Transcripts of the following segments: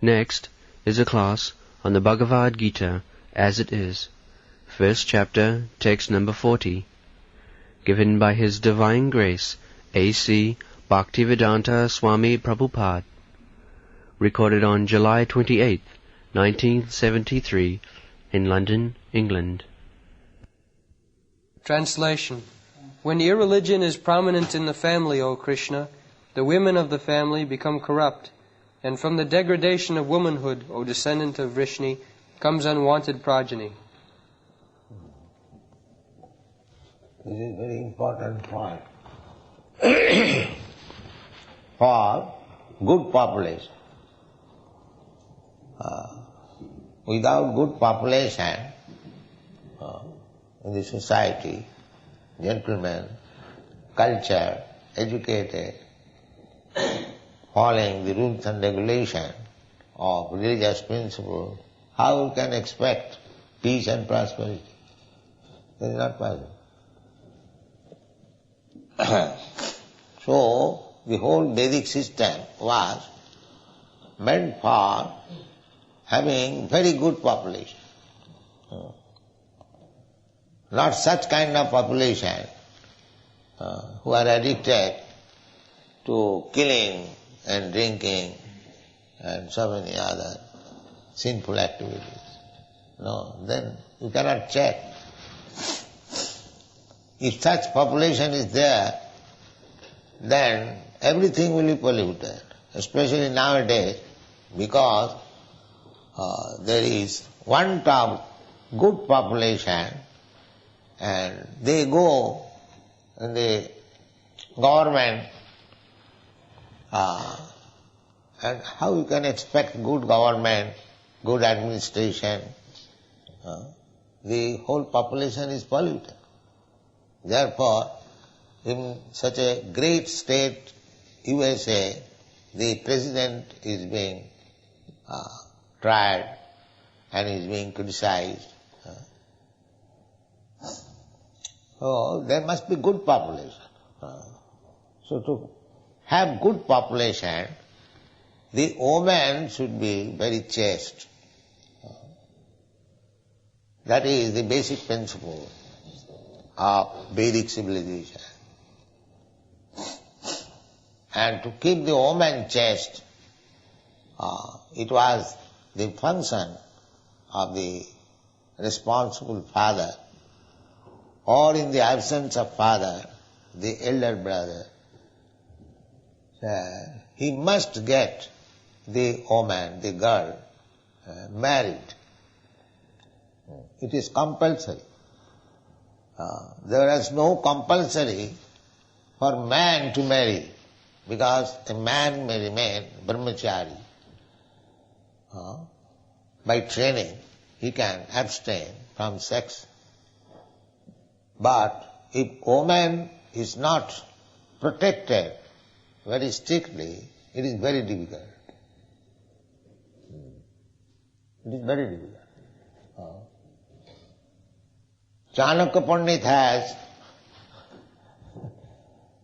Next is a class on the Bhagavad-gita as it is, first chapter, text number 40, given by His Divine Grace A.C. Bhaktivedanta Swami Prabhupada, recorded on July 28, 1973, in London, England. Translation. When irreligion is prominent in the family, O Krishna, the women of the family become corrupt, and from the degradation of womanhood, O descendant of Vrishni, comes unwanted progeny. This is a very important point. For good population. Without good population in the society, gentlemen, culture, educated, following the rules and regulations of religious principle, how we can expect peace and prosperity? That is not possible. So, the whole Vedic system was meant for having very good population. Not such kind of population who are addicted to killing and drinking and so many other sinful activities. No, then you cannot check. If such population is there, then everything will be polluted, especially nowadays, because there is want of good population and they go in the government, and how you can expect good government, good administration? The whole population is polluted. Therefore, in such a great state, USA, the president is being tried and is being criticized. So there must be good population. So to have good population, the woman should be very chaste. That is the basic principle of Vedic civilization. And to keep the woman chaste, it was the function of the responsible father, or in the absence of father, the elder brother. He must get the woman, the girl, married. It is compulsory. There is no compulsory for man to marry, because a man may remain brahmachari. By training, he can abstain from sex. But if woman is not protected very strictly, it is very difficult. It is very difficult. Chanakya Pandit has,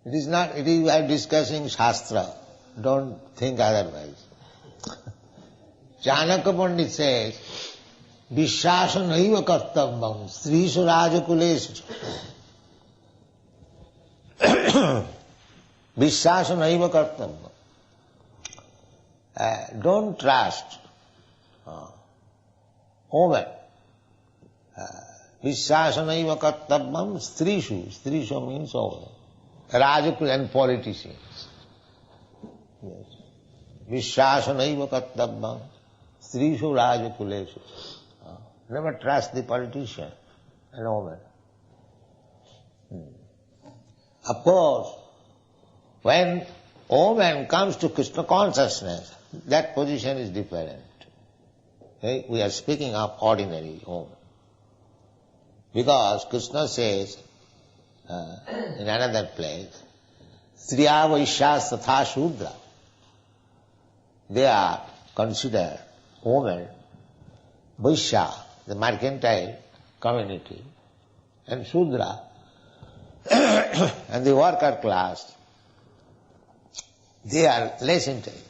we are discussing Shastra, don't think otherwise. Chanakya Pandit says, Vishwasa naiva kartavyam strishu rajakuleshu. Vishwasa naiva kartavyam. Don't trust woman. Vishwasa naiva kartavyam strishu. Strishu means woman. Rajakul and politicians. Yes. Vishwasa naiva kartavyam strishu rajakuleshu. Never trust the politician and woman. Of course, when woman comes to Krishna consciousness, that position is different. Okay? We are speaking of ordinary woman. Because Krishna says in another place, Striya Vaishyas Tatha Shudra. They are considered women, Vaishya, the mercantile community, and Shudra, and the worker class, they are less intelligent.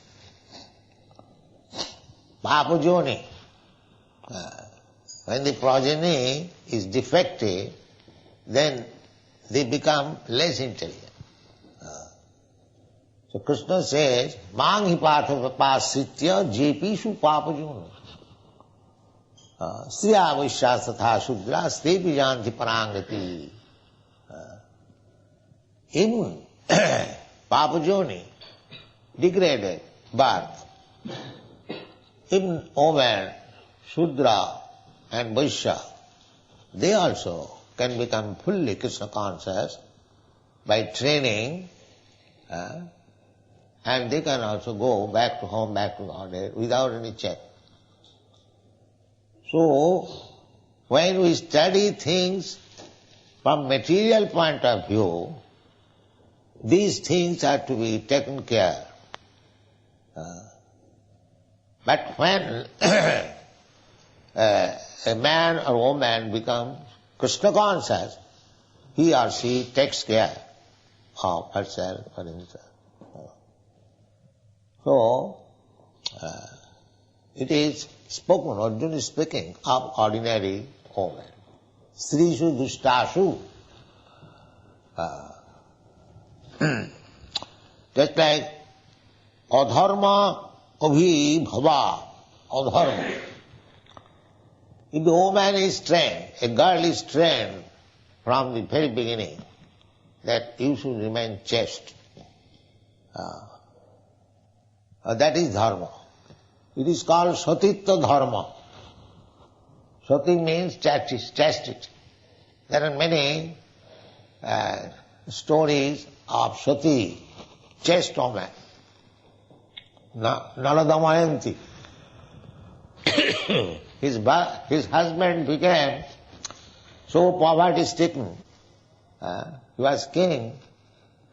papajoni. When the progeny is defective, then they become less intelligent. So Krishna says, Mang hi patapasritya jepishu papajoni. Striya vaishya tatha shudra stepi janti parangati. In papajoni, degraded birth, even women, Shudra and Vaishya, they also can become fully Krishna conscious by training, and they can also go back to home, back to Godhead without any check. So, when we study things from material point of view, these things are to be taken care. But when a man or woman becomes Krishna conscious, he or she takes care of herself or himself. So, it is spoken, Arjuna is speaking of ordinary women. Srishu dustashu. Just like adharma abhi bhava, adharma. If the woman is trained, a girl is trained from the very beginning that you should remain chaste, that is dharma. It is called satitya dharma. Sati means chastity. There are many stories of Sati, chaste woman. Naladamayanti. His husband became so poverty-stricken. He was king,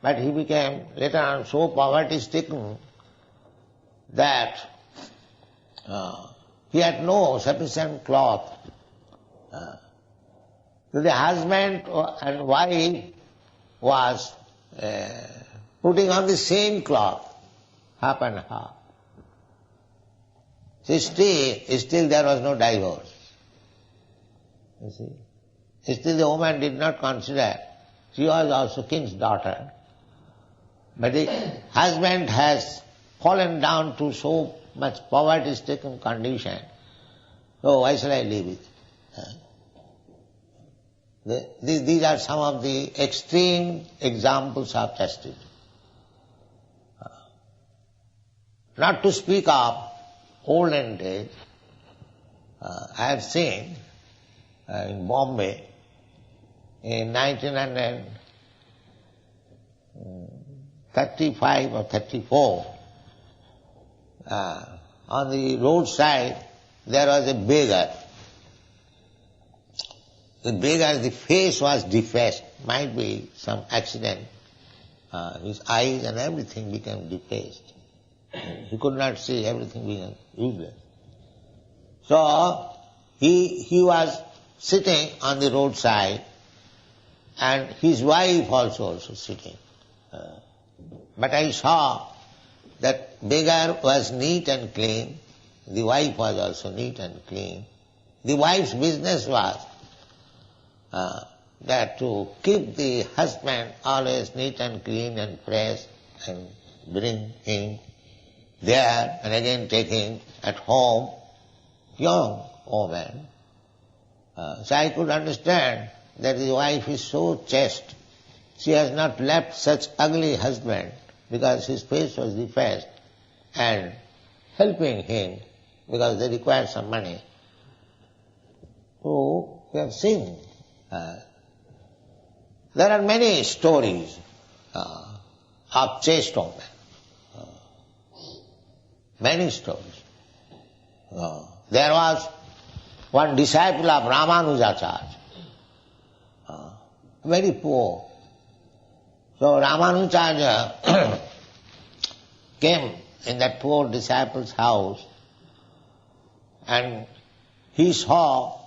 but he became later on so poverty-stricken that he had no sufficient cloth. So the husband and wife was putting on the same cloth, half and half. So still there was no divorce. You see? Still the woman did not consider, she was also king's daughter, but the husband has fallen down to so much poverty-stricken condition, so why shall I leave it? These are some of the extreme examples of chastity. Not to speak of olden days, I have seen in Bombay in 1935 or 34, on the roadside there was a beggar. The beggar, the face was defaced, might be some accident. His eyes and everything became defaced. He could not see, everything became useless. So he was sitting on the roadside and his wife also sitting. But I saw that beggar was neat and clean, the wife was also neat and clean. The wife's business was that to keep the husband always neat and clean and fresh and bring him there and again take him at home, young woman. So I could understand that the wife is so chaste. She has not left such ugly husband because his face was defaced and helping him because they required some money. So we have seen. There are many stories of chaste women. Many stories. There was one disciple of Ramanujacharya, very poor. So Ramanujacharya came in that poor disciple's house and he saw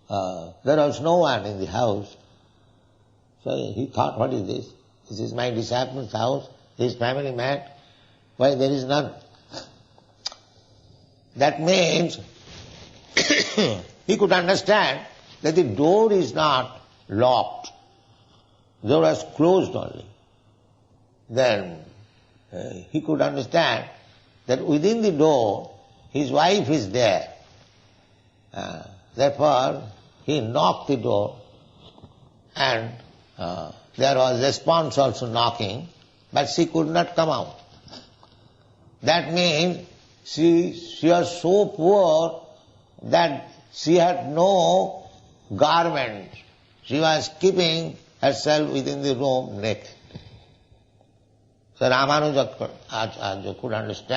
there was no one in the house. So he thought, what is this? This is my disciple's house, his family man. Why there is none? That means he could understand that the door is not locked. The door was closed only. Then he could understand that within the door his wife is there. Therefore he knocked the door, and there was response also knocking, but she could not come out. That means she was so poor that she had no garment. She was keeping herself within the room naked. So Ramanuja could understand